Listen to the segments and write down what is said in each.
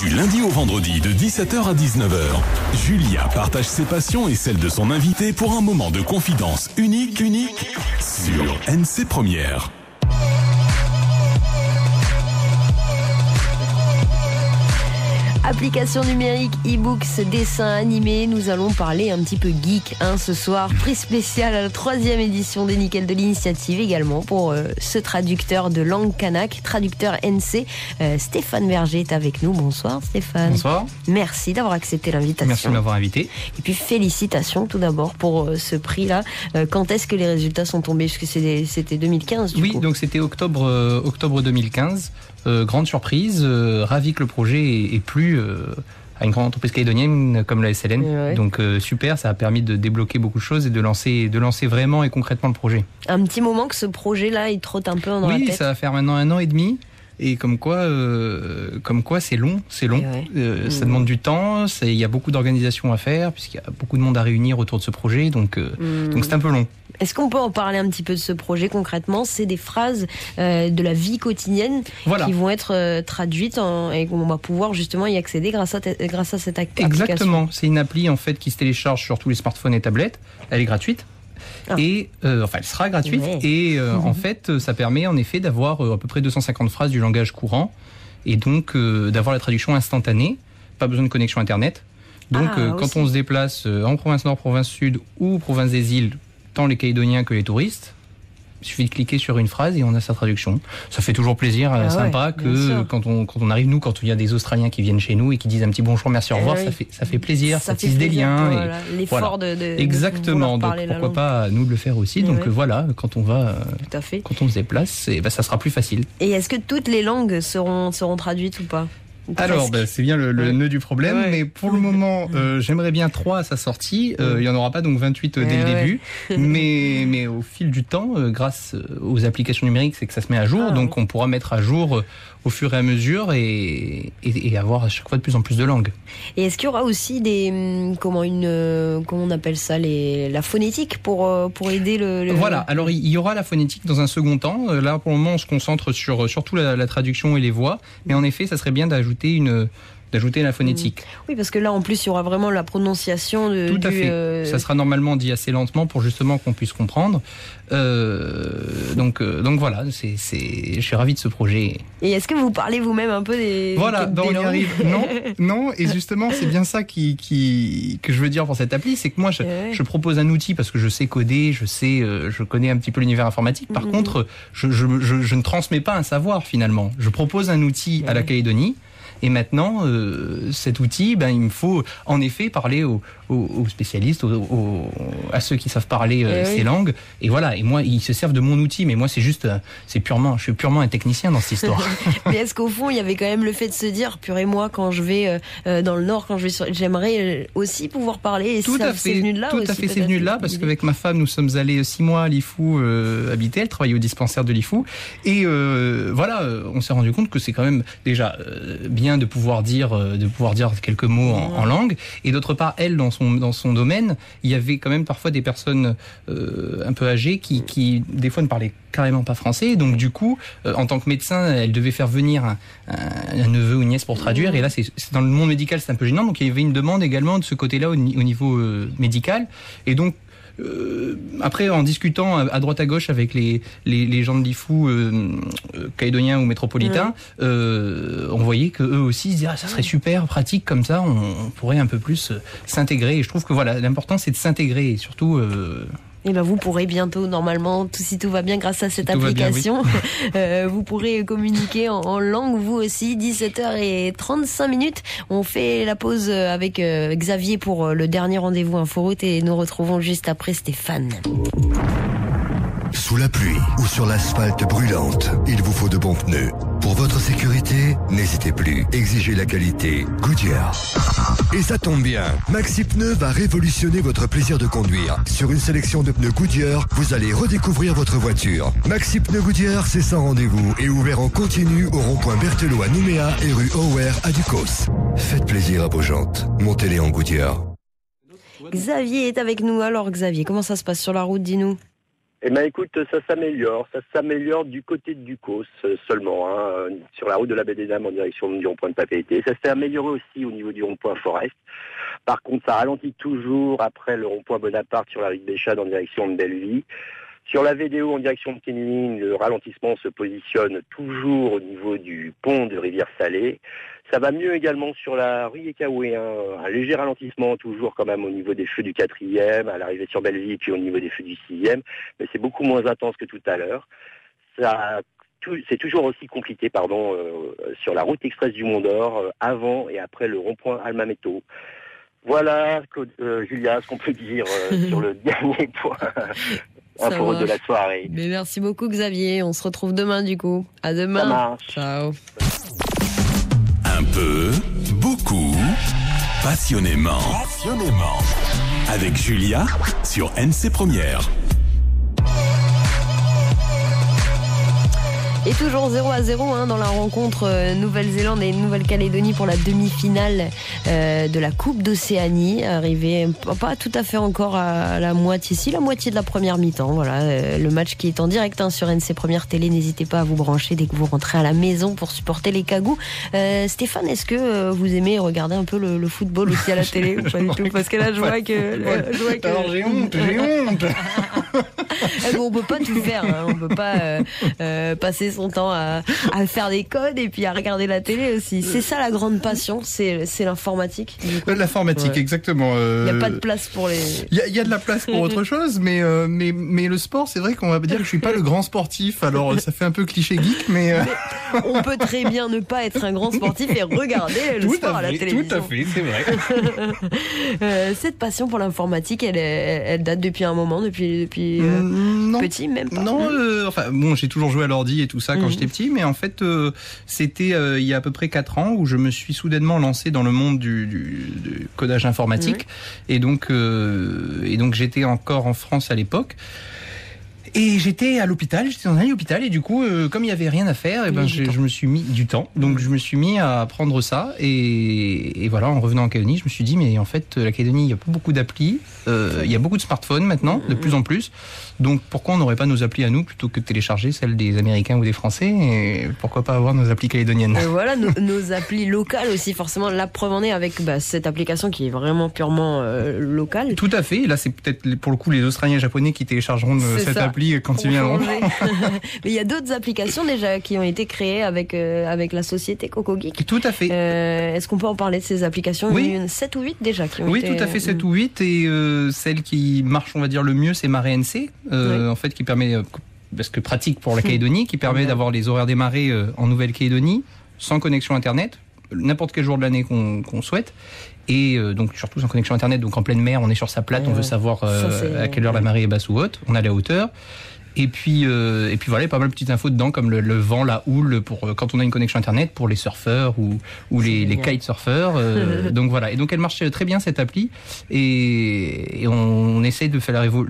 Du lundi au vendredi de 17h à 19h, Julia partage ses passions et celles de son invité pour un moment de confidence unique sur NC Première. Application numérique, e-books, dessins animés, nous allons parler un petit peu geek ce soir. Prix spécial à la 3e édition des Nickels de l'Initiative également pour ce traducteur de langue kanak, traducteur NC. Stéphane Berger est avec nous. Bonsoir Stéphane. Bonsoir. Merci d'avoir accepté l'invitation. Merci de m'avoir invité. Et puis félicitations tout d'abord pour ce prix-là. Quand est-ce que les résultats sont tombés? Parce que c'était 2015 du coup. Oui, donc c'était octobre 2015. Grande surprise, ravi que le projet ait plu à une grande entreprise calédonienne comme la SLN. Ouais. Donc super, ça a permis de débloquer beaucoup de choses et de lancer vraiment et concrètement le projet. Un petit moment que ce projet-là, il trotte un peu dans la tête. Oui, ça va faire maintenant 1 an et demi. Et comme quoi c'est long. Ça demande du temps, il y a beaucoup d'organisations à faire, puisqu'il y a beaucoup de monde à réunir autour de ce projet, donc c'est un peu long. Est-ce qu'on peut en parler un petit peu de ce projet concrètement? C'est des phrases de la vie quotidienne qui vont être traduites et qu'on va pouvoir justement y accéder grâce à cette application. Exactement, c'est une appli en fait qui se télécharge sur tous les smartphones et tablettes, elle est gratuite. Et elle sera gratuite et en fait ça permet en effet d'avoir à peu près 250 phrases du langage courant et donc d'avoir la traduction instantanée, pas besoin de connexion internet. Donc quand on se déplace en province nord, province sud ou province des îles, tant les Calédoniens que les touristes, il suffit de cliquer sur une phrase et on a sa traduction. Ça fait toujours plaisir, sympa que quand on arrive, quand il y a des Australiens qui viennent chez nous et qui disent un petit bonjour, merci, au revoir, ça fait plaisir, ça tisse des liens. L'effort de exactement, donc pourquoi pas nous de le faire aussi. Donc voilà, quand on se déplace, ça sera plus facile. Et est-ce que toutes les langues seront traduites ou pas? Alors, c'est bien le nœud du problème, mais pour le moment, j'aimerais bien 3 à sa sortie. Il n'y en aura pas donc 28 dès le début, mais au fil du temps, grâce aux applications numériques, c'est que ça se met à jour, donc on pourra mettre à jour au fur et à mesure et avoir à chaque fois de plus en plus de langues. Et est-ce qu'il y aura aussi comment on appelle ça, la phonétique pour aider le... Voilà, alors il y aura la phonétique dans un second temps. Là, pour le moment, on se concentre sur surtout la traduction et les voix, mais en effet, ça serait bien d'ajouter la phonétique. Oui, parce que là, en plus, il y aura vraiment la prononciation Tout à fait. Ça sera normalement dit assez lentement pour justement qu'on puisse comprendre. Donc voilà, je suis ravi de ce projet. Et est-ce que vous parlez vous-même un peu des on y arrive. Non. Et justement, c'est bien ça que je veux dire pour cette appli, c'est que moi, je propose un outil parce que je sais coder, je connais un petit peu l'univers informatique. Par contre, je ne transmets pas un savoir finalement. Je propose un outil à la Calédonie. Et maintenant, cet outil, il me faut en effet parler aux spécialistes, à ceux qui savent parler ces langues. Et voilà. Et moi, ils se servent de mon outil, mais moi, je suis purement un technicien dans cette histoire. Mais est-ce qu'au fond, il y avait quand même le fait de se dire, purée, moi, quand je vais dans le Nord, j'aimerais aussi pouvoir parler. Et tout à fait, c'est venu de là. Tout à fait, c'est venu de là, parce qu'avec ma femme, nous sommes allés 6 mois à Lifou habiter. Elle travaillait au dispensaire de Lifou. Et on s'est rendu compte que c'est quand même déjà bien de pouvoir dire quelques mots en langue, et d'autre part, elle, dans son domaine, il y avait quand même parfois des personnes un peu âgées qui des fois ne parlaient carrément pas français, donc du coup, en tant que médecin, elle devait faire venir un neveu ou une nièce pour traduire, et là, c'est dans le monde médical, c'est un peu gênant, donc il y avait une demande également de ce côté-là au niveau médical, et donc après, en discutant à droite à gauche avec les gens de Lifou, calédoniens ou métropolitains, on voyait que eux aussi se disaient ça serait super pratique comme ça, on pourrait un peu plus s'intégrer. Et je trouve que l'important c'est de s'intégrer et surtout. Et vous pourrez bientôt, normalement, si tout va bien grâce à cette application, vous pourrez communiquer en langue, vous aussi. 17h35. On fait la pause avec Xavier pour le dernier rendez-vous Inforoute et nous retrouvons juste après Stéphane. Sous la pluie ou sur l'asphalte brûlante, il vous faut de bons pneus. Pour votre sécurité, n'hésitez plus. Exigez la qualité Goodyear. Et ça tombe bien, Maxi Pneus va révolutionner votre plaisir de conduire. Sur une sélection de pneus Goodyear, vous allez redécouvrir votre voiture. Maxi Pneus Goodyear, c'est sans rendez-vous et ouvert en continu au rond-point Berthelot à Nouméa et rue Auer à Ducos. Faites plaisir à vos jantes. Montez-les en Goodyear. Xavier est avec nous. Alors Xavier, comment ça se passe sur la route, dis-nous? Eh ben écoute, ça s'améliore du côté de Ducos seulement, hein, sur la route de la Baie des Dames en direction du rond-point de Papeete. Ça s'est amélioré aussi au niveau du rond-point Forest. Par contre, ça ralentit toujours après le rond-point Bonaparte sur la rue de Béchade en direction de Belleville. Sur la VDO en direction de Kennewick, le ralentissement se positionne toujours au niveau du pont de Rivière-Salée. Ça va mieux également sur la rue Ekaoué, un léger ralentissement toujours quand même au niveau des feux du 4e, à l'arrivée sur Belleville, puis au niveau des feux du 6e, mais c'est beaucoup moins intense que tout à l'heure. C'est toujours aussi compliqué, sur la route express du Mont-d'Or, avant et après le rond-point Almameto. Voilà, Julia, ce qu'on peut dire sur le dernier point. Info de la soirée. Mais merci beaucoup Xavier, on se retrouve demain du coup. À demain. Ça marche. Ciao. Un peu, beaucoup, passionnément. Avec Julia sur NC Première. Et toujours 0-0 dans la rencontre Nouvelle-Zélande et Nouvelle-Calédonie pour la demi-finale de la Coupe d'Océanie, arrivé pas tout à fait encore à la moitié, la moitié de la première mi-temps. Voilà, le match qui est en direct sur NC Première Télé. N'hésitez pas à vous brancher dès que vous rentrez à la maison pour supporter les Cagous. Stéphane, est-ce que vous aimez regarder un peu le football aussi à la télé ou pas du tout? Parce que là, je vois que... Alors j'ai honte. On peut pas tout faire, on peut pas passer son temps à faire des codes et puis à regarder la télé aussi. C'est ça la grande passion, c'est l'informatique. L'informatique, exactement. Il n'y a pas de place pour les... Il y a de la place pour autre chose, mais le sport, c'est vrai qu'on va dire que je suis pas le grand sportif, alors ça fait un peu cliché geek, mais on peut très bien ne pas être un grand sportif et regarder le sport à la télévision. Tout à fait, c'est vrai. Cette passion pour l'informatique, elle date depuis un moment, depuis petit, même pas. Non, j'ai toujours joué à l'ordi et tout ça quand j'étais petit, mais en fait, c'était il y a à peu près 4 ans où je me suis soudainement lancé dans le monde du codage informatique. Et donc j'étais encore en France à l'époque. Et j'étais dans un hôpital et du coup, comme il y avait rien à faire, je me suis mis du temps. Donc je me suis mis à apprendre ça et voilà, en revenant en Calédonie, je me suis dit mais en fait la Calédonie, il y a pas beaucoup d'applis, il y a beaucoup de smartphones maintenant, de plus en plus. Donc pourquoi on n'aurait pas nos applis à nous plutôt que de télécharger celles des Américains ou des Français, et pourquoi pas avoir nos applis calédoniennes. Et voilà, nos applis locales aussi, forcément. La preuve en est avec cette application qui est vraiment purement locale. Tout à fait. Et là, c'est peut-être pour le coup les Australiens et Japonais qui téléchargeront cette appli quand ils viendront. Mais il y a d'autres applications déjà qui ont été créées avec la société CocoGeek. Tout à fait. Est-ce qu'on peut en parler de ces applications? Oui. Il y en a 7 ou 8 déjà qui ont été... Oui, tout à fait, 7 ou 8. Et celle qui marche, on va dire, le mieux, c'est Marée NC. En fait, qui permet, parce que pratique pour la Calédonie, qui permet d'avoir les horaires des marées en Nouvelle-Calédonie, sans connexion Internet, n'importe quel jour de l'année qu'on souhaite. Et donc surtout sans connexion Internet, donc en pleine mer, on est sur sa plate, on veut savoir à quelle heure la marée est basse ou haute, on a la hauteur. Et puis voilà, il y a pas mal de petites infos dedans, comme le vent, la houle, pour quand on a une connexion Internet, pour les surfeurs ou les kitesurfeurs. Donc voilà. Et donc elle marche très bien, cette appli. Et on essaie de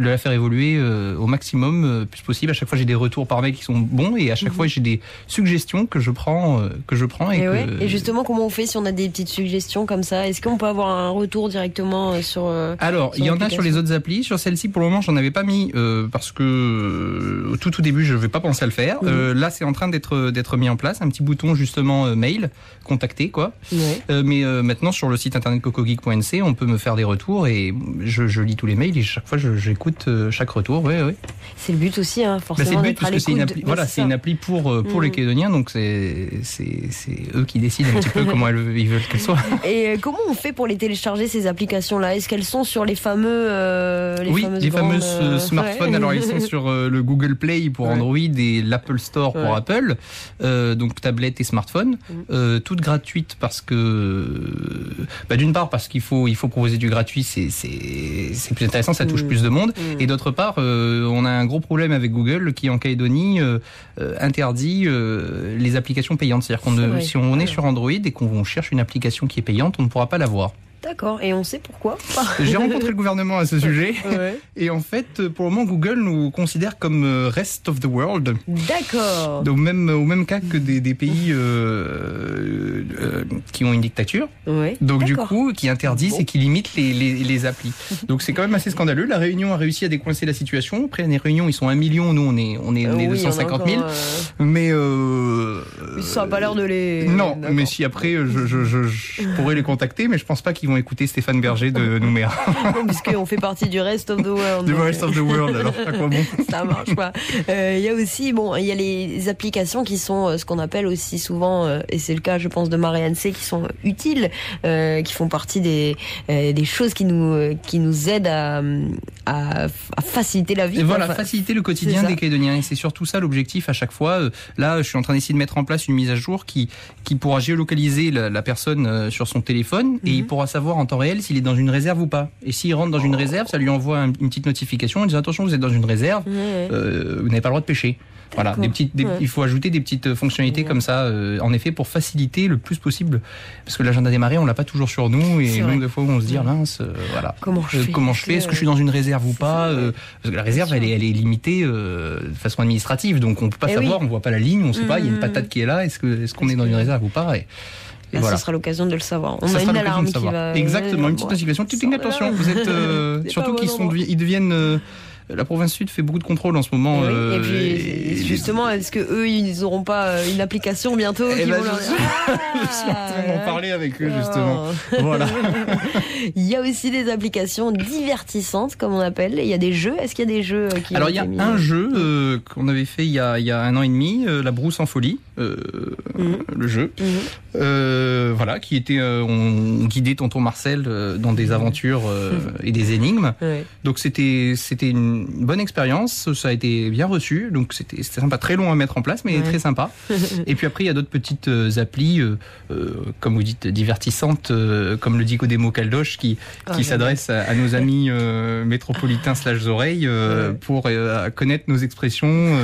la faire évoluer au maximum plus possible. À chaque fois, j'ai des retours par mail qui sont bons, et à chaque fois, j'ai des suggestions que je prends. Et justement, comment on fait si on a des petites suggestions comme ça? Est-ce qu'on peut avoir un retour directement sur... Alors, il y en a sur les autres applis. Sur celle-ci, pour le moment, j'en avais pas mis parce que au tout début, je vais pas penser à le faire. Là, c'est en train d'être mis en place, un petit bouton justement mail, contacter quoi. Mais maintenant, sur le site internet cocogeek.nc, on peut me faire des retours et je lis tous les mails et chaque fois, j'écoute chaque retour. Ouais. C'est le but aussi, forcément. C'est le but parce que c'est une appli. Voilà, c'est une appli pour les Calédoniens, donc c'est eux qui décident un petit peu comment ils veulent qu'elles soient. Et comment on fait pour les télécharger, ces applications-là? Est-ce qu'elles sont sur les fameux les fameux smartphones. Alors ils sont sur le Google Play pour Android et l'Apple Store pour Apple, donc tablette et smartphone, toutes gratuites parce que d'une part parce qu'il faut proposer du gratuit, c'est plus intéressant, ça touche plus de monde, et d'autre part on a un gros problème avec Google qui en Calédonie interdit les applications payantes, c'est-à-dire si on est sur Android et qu'on cherche une application qui est payante, on ne pourra pas l'avoir. D'accord, et on sait pourquoi? J'ai rencontré le gouvernement à ce sujet, et en fait, pour le moment, Google nous considère comme rest of the world. D'accord. Au même cas que des pays qui ont une dictature, donc du coup, qui interdisent et qui limitent les applis. Donc c'est quand même assez scandaleux. La Réunion a réussi à décoincer la situation. Après, les Réunions, ils sont 1 million, nous on est 250 000. Mais ça n'a pas l'air de les... Non, mais si après, je pourrais les contacter, mais je pense pas qu'ils vont écouter Stéphane Berger de Nouméa. Non, puisqu'on fait partie du rest of the world. Du rest of the world, alors à quoi bon? Ça marche pas. Il y a aussi, il y a les applications qui sont ce qu'on appelle aussi souvent, et c'est le cas, je pense, de Marianne C, qui sont utiles, qui font partie des choses qui nous aident à faciliter la vie. Et voilà, faciliter le quotidien des Calédoniens. Et c'est surtout ça l'objectif à chaque fois. Là, je suis en train d'essayer de mettre en place une mise à jour qui pourra géolocaliser la personne sur son téléphone, et il pourra savoir en temps réel s'il est dans une réserve ou pas. Et s'il rentre dans une réserve, ça lui envoie une petite notification en disant attention, vous êtes dans une réserve, vous n'avez pas le droit de pêcher. Voilà, il faut ajouter des petites fonctionnalités comme ça, en effet, pour faciliter le plus possible. Parce que l'agenda des marées, on l'a pas toujours sur nous, et nombre de fois où on se dit, mince, voilà. Comment je fais? Est-ce que je suis dans une réserve ou pas? Parce que la réserve, elle est limitée de façon administrative, donc on peut pas savoir, on voit pas la ligne, on sait pas, il y a une patate qui est là, est-ce qu'on est dans une réserve ou pas? Et voilà. Ce sera l'occasion de le savoir. On a une alarme qui va... Exactement, une petite notification. Attention, vous êtes... surtout ils deviennent... La province sud fait beaucoup de contrôles en ce moment. Et puis, justement, est-ce que eux, ils n'auront pas une application bientôt qui vont leur... Je suis en train d'en parler avec eux, justement. Voilà. Il y a aussi des applications divertissantes, comme on appelle. Il y a des jeux. Est-ce qu'il y a des jeux qui... Alors, il y a un jeu qu'on avait fait il y a 1 an et demi, La Brousse en folie, le jeu. Voilà, qui était... on guidait tonton Marcel dans des aventures et des énigmes. Donc, c'était une bonne expérience, ça a été bien reçu, donc c'était sympa, très long à mettre en place, mais très sympa. Et puis après, il y a d'autres petites applis, comme vous dites, divertissantes, comme le Dicodémo Caldoche, qui s'adresse à nos amis métropolitains / oreilles, pour connaître nos expressions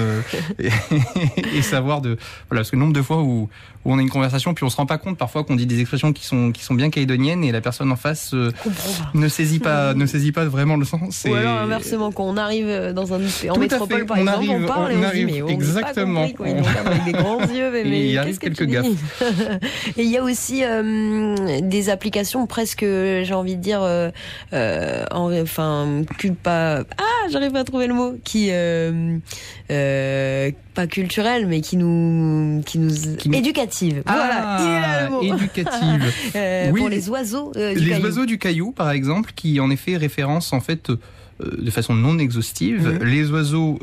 et savoir voilà, parce que le nombre de fois où on a une conversation, puis on se rend pas compte parfois qu'on dit des expressions qui sont bien calédoniennes, et la personne en face ne saisit pas vraiment le sens. Ou alors inversement, quand on arrive dans en métropole, par exemple, on parle et on se dit mais on exactement. Pas compris, quoi. Ils nous regardent avec des grands yeux, mais il arrive quelques gaffes. Et il y a aussi des applications presque, j'ai envie de dire, j'arrive pas à trouver le mot, qui pas culturelle, mais qui nous éducative. Voilà, il est là le mot. Éducative. Pour les oiseaux oiseaux du Caillou, par exemple, qui en effet référence en fait de façon non exhaustive les oiseaux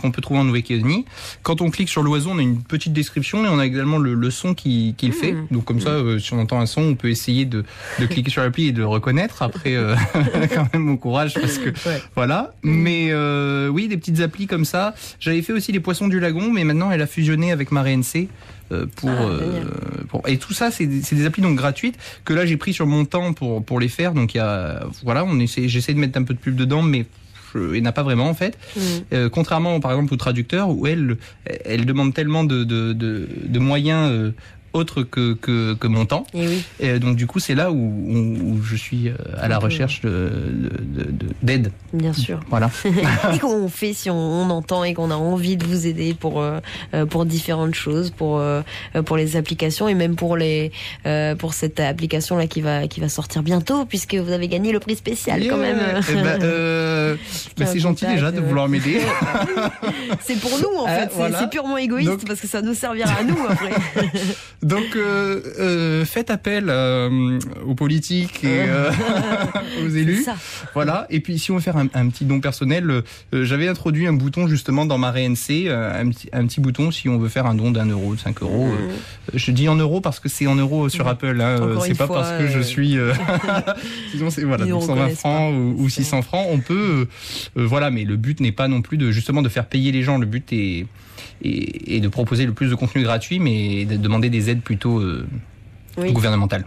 qu'on peut trouver en Nouvelle-Calédonie. Quand on clique sur l'oiseau, on a une petite description, et on a également le son qu'il fait. Donc comme ça, si on entend un son, on peut essayer de cliquer sur l'appli et de le reconnaître. Après, quand même, bon courage, parce que voilà. Mais oui, des petites applis comme ça. J'avais fait aussi les poissons du lagon, mais maintenant elle a fusionné avec Marianne C. Et tout ça, c'est des applis donc gratuites que là j'ai pris sur mon temps pour les faire. Donc j'essaie de mettre un peu de pub dedans, mais il n'y en a pas vraiment en fait. Contrairement par exemple au traducteur, où elle demande tellement de moyens autre que mon temps. Et donc du coup, c'est là où je suis à la recherche d'aide. Bien sûr. Voilà. Et qu'on fait si on entend et qu'on a envie de vous aider pour différentes choses, pour les applications, et même pour cette application là qui va sortir bientôt, puisque vous avez gagné le prix spécial quand même. C'est gentil déjà de vouloir m'aider. C'est pour nous en fait. Voilà. C'est purement égoïste, donc, parce que ça nous servira à nous après. Donc faites appel aux politiques et aux élus. Voilà. Et puis si on veut faire un petit don personnel, j'avais introduit un bouton justement dans ma RNC, un petit bouton si on veut faire un don d'1 euro, de 5 euros. Je dis en euros parce que c'est en euros sur Apple. C'est pas parce que je suis. Sinon c'est 220 francs ou 600 francs. On peut. Mais le but n'est pas non plus de faire payer les gens. Le but est de proposer le plus de contenu gratuit, mais de demander des aides plutôt gouvernementale.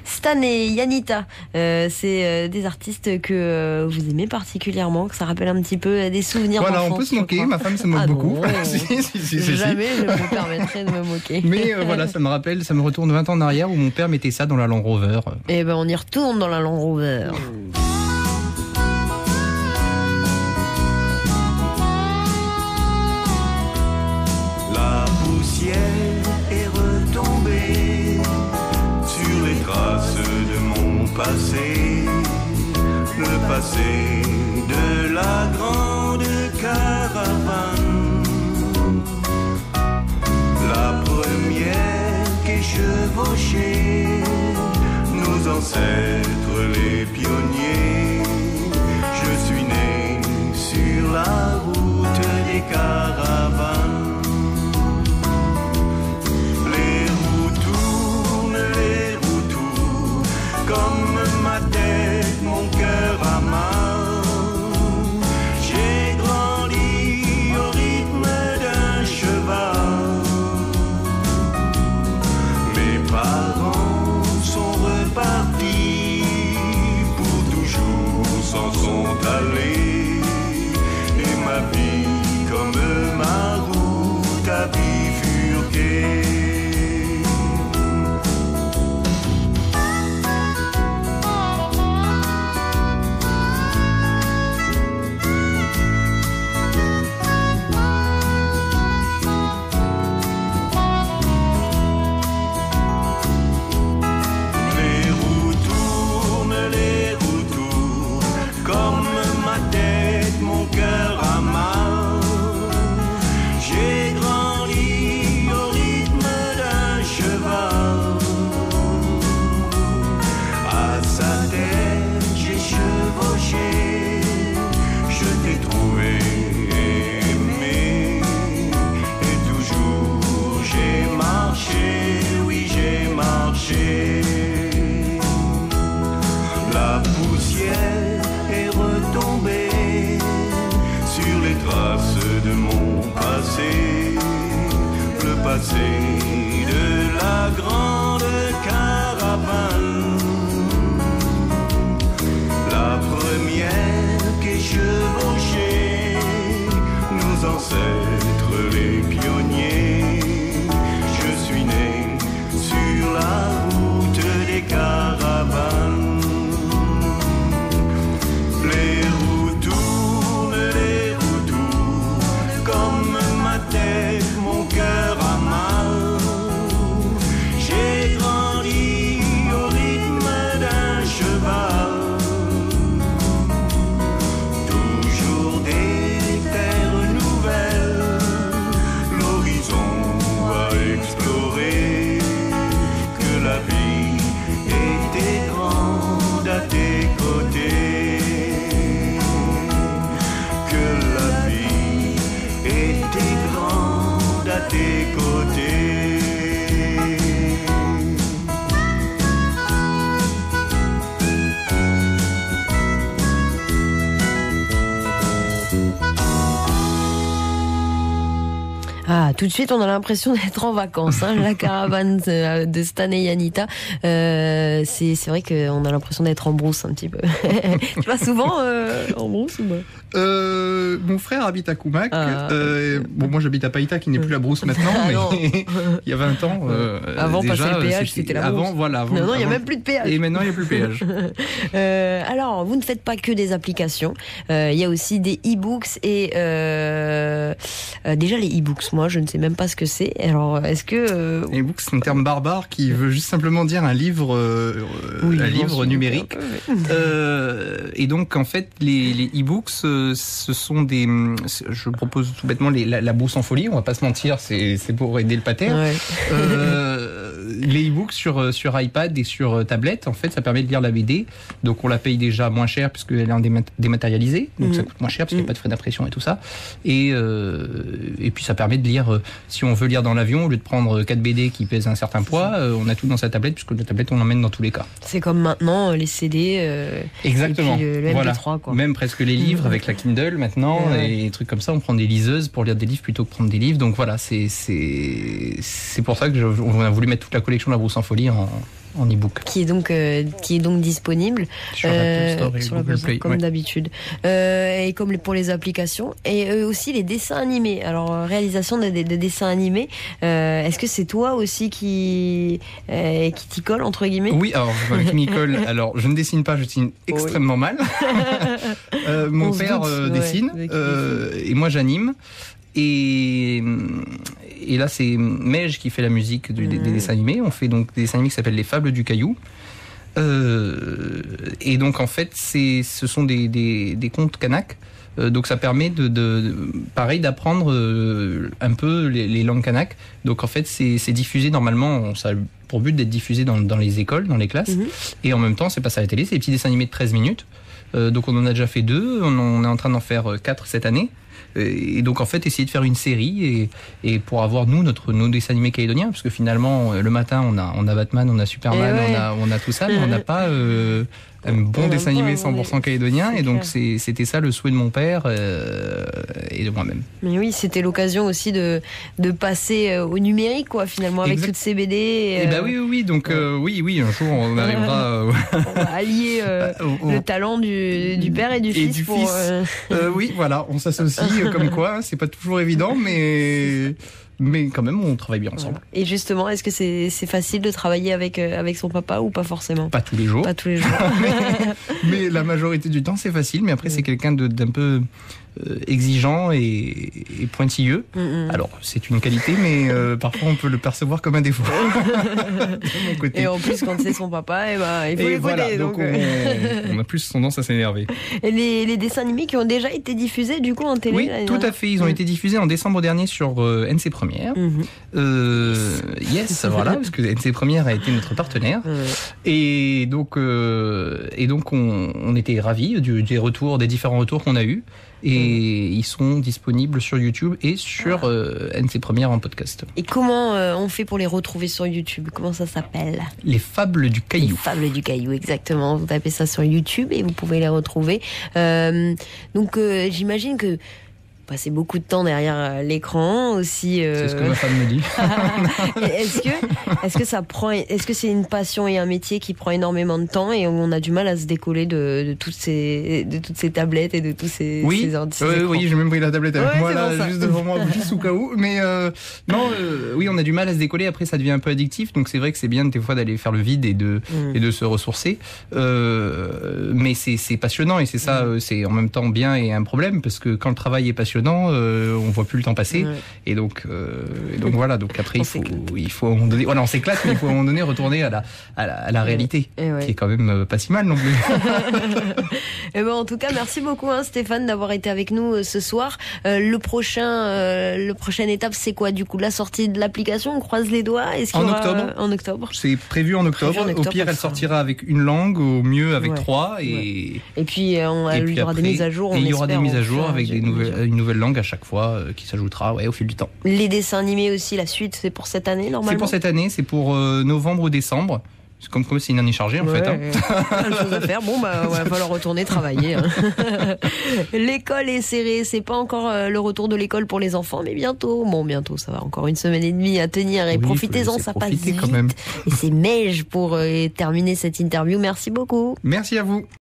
Stan et Yanita, c'est des artistes que vous aimez particulièrement, que ça rappelle un petit peu des souvenirs d'enfance. Voilà, on peut se moquer, ma femme se moque beaucoup. Jamais je me permettrai de me moquer. Mais voilà, ça me retourne 20 ans en arrière où mon père mettait ça dans la Land Rover. Eh ben on y retourne dans la Land Rover. La poussière est retombée sur les traces de mon passé, le passé de la grande caravane, la première qui chevauchait nos ancêtres les pionniers. Je suis né sur la route des caravanes. Comme ma tête, mon cœur à main, j'ai grandi au rythme d'un cheval. Mes parents sont repartis, pour toujours s'en sont allés. Et ma vie, comme ma route, a bifurqué. La poussière est retombée sur les traces de mon passé, le passé de la grande caravane, la première qui chevauchait nos ancêtres les pionniers. Je suis né sur la route des caravanes. Les roues tournent, comme ma tête, mon cœur à main. J'ai grandi au rythme d'un cheval. Toujours des terres nouvelles, l'horizon à explorer. Que la vie était grande à tes côtés. Que la vie était grande à tes côtés. Ah, tout de suite, on a l'impression d'être en vacances. Hein. La caravane de Stan et Yanita, c'est vrai qu'on a l'impression d'être en brousse un petit peu. Tu vas souvent en brousse ou pas? Mon frère habite à Koumak. Bon, moi j'habite à Païta, qui n'est plus la brousse maintenant, mais il y a 20 ans. Avant, déjà, passer le péage, c'était la brousse. Avant, voilà. Non, il n'y a même plus de péage. Et maintenant, il n'y a plus de péage. Alors, vous ne faites pas que des applications. Il y a aussi des e-books et déjà les e-books. Moi, je ne sais même pas ce que c'est. Alors, est-ce que e-book, c'est un terme barbare qui veut juste simplement dire un livre, livre numérique. Et donc, en fait, les e-books, ce sont des. Je propose tout bêtement la brousse en folie. On va pas se mentir, c'est pour aider le pater. Ouais. Les e-books sur iPad et sur tablette, en fait, ça permet de lire la BD. Donc, on la paye déjà moins cher puisqu'elle est en dématérialisée. Donc, ça coûte moins cher parce qu'il n'y a pas de frais d'impression et tout ça. Et puis, ça permet de lire, si on veut lire dans l'avion, au lieu de prendre 4 BD qui pèsent un certain poids, on a tout dans sa tablette, puisque la tablette, on l'emmène dans tous les cas. C'est comme maintenant les CD. Exactement. Et puis le voilà. MP3, quoi. Même presque les livres avec la Kindle maintenant, et des trucs comme ça. On prend des liseuses pour lire des livres plutôt que prendre des livres. Donc voilà, c'est pour ça que on a voulu mettre toute la collection collection de la Brousse en Folie en e-book. Qui est donc disponible sur l'Apple Store et sur Google Play, comme d'habitude. Et comme pour les applications. Et aussi les dessins animés. Alors, réalisation de dessins animés. Est-ce que c'est toi aussi qui t'y colle, entre guillemets? Oui, alors qui m'y colle. Alors, je ne dessine pas, je dessine extrêmement mal. Mon père dessine et moi j'anime. Et là, c'est Meige qui fait la musique des dessins animés. On fait donc des dessins animés qui s'appellent Les Fables du Caillou. Et donc, en fait, ce sont des contes kanak. Donc, ça permet pareil, d'apprendre un peu les langues kanak. Donc, en fait, c'est diffusé normalement, ça a pour but d'être diffusé dans les écoles, dans les classes. Et en même temps, c'est passé à la télé. C'est des petits dessins animés de 13 minutes. Donc, on en a déjà fait 2. On est en train d'en faire 4 cette année. Et donc en fait essayer de faire une série et pour avoir nos dessins animés calédoniens, parce que finalement le matin on a Batman, on a Superman, on a tout ça, mais on n'a pas un bon dessin animé 100% calédonien, et donc c'était ça le souhait de mon père et de moi-même. Mais oui, c'était l'occasion aussi de passer au numérique, quoi, finalement, avec toutes ces BD. Et bah oui, donc oui, un jour on arrivera on va allier le talent du père et du fils. Oui, voilà, on s'associe comme quoi, c'est pas toujours évident, mais quand même on travaille bien ensemble. Et justement, est-ce que c'est facile de travailler avec son papa ou pas forcément? Pas tous les jours. Pas tous les jours. mais la majorité du temps c'est facile, mais après c'est quelqu'un d'un peu exigeant et pointilleux. Alors c'est une qualité, mais parfois on peut le percevoir comme un défaut. De mon côté. Et en plus quand c'est son papa, il faut l'écouter. Voilà, donc on a plus tendance à s'énerver. Et les dessins animés qui ont déjà été diffusés du coup en télé? Oui, tout à fait, ils ont été diffusés en décembre dernier sur NC Première. Yes, voilà, parce que NC Première a été notre partenaire. Et donc on était ravis des différents retours qu'on a eus. Et ils sont disponibles sur YouTube et sur NC Première en podcast. Et comment on fait pour les retrouver sur YouTube? Comment ça s'appelle? Les Fables du Caillou. Les Fables du Caillou, exactement. Vous tapez ça sur YouTube et vous pouvez les retrouver. Donc j'imagine que passer beaucoup de temps derrière l'écran aussi. C'est ce que ma femme me dit. Est-ce que c'est une passion et un métier qui prend énormément de temps et on a du mal à se décoller de toutes ces tablettes et de tous ces écrans? Oui, j'ai même pris la tablette avec moi là, juste devant moi, juste au cas où. Mais oui, on a du mal à se décoller. Après, ça devient un peu addictif. Donc c'est vrai que c'est bien des fois d'aller faire le vide et de se ressourcer. Mais c'est passionnant et c'est ça, c'est en même temps bien et un problème parce que quand le travail est passionnant, on voit plus le temps passer, et donc voilà. Donc après il faut à un moment donné, voilà, on s'éclate, mais il faut à un moment donné retourner à la réalité, qui est quand même pas si mal non plus. Et ben en tout cas, merci beaucoup Stéphane d'avoir été avec nous ce soir. Le prochaine étape, c'est quoi du coup? La sortie de l'application, on croise les doigts. En octobre. C'est prévu en octobre. Au pire, elle sortira avec une langue, au mieux avec 3 et puis il y aura des mises à jour. Il y aura des mises à jour avec une nouvelle langue à chaque fois qui s'ajoutera au fil du temps. Les dessins animés aussi, la suite, c'est pour cette année normalement? C'est pour cette année, c'est pour novembre ou décembre. C'est comme c'est une année chargée en fait. Plein de choses à faire. Bon, va falloir retourner travailler. L'école est serrée. C'est pas encore le retour de l'école pour les enfants, mais bientôt. Bon, bientôt, ça va encore une semaine et demie à tenir. Et profitez-en, ça passe vite. Quand même. Et c'est Meige pour terminer cette interview. Merci beaucoup. Merci à vous.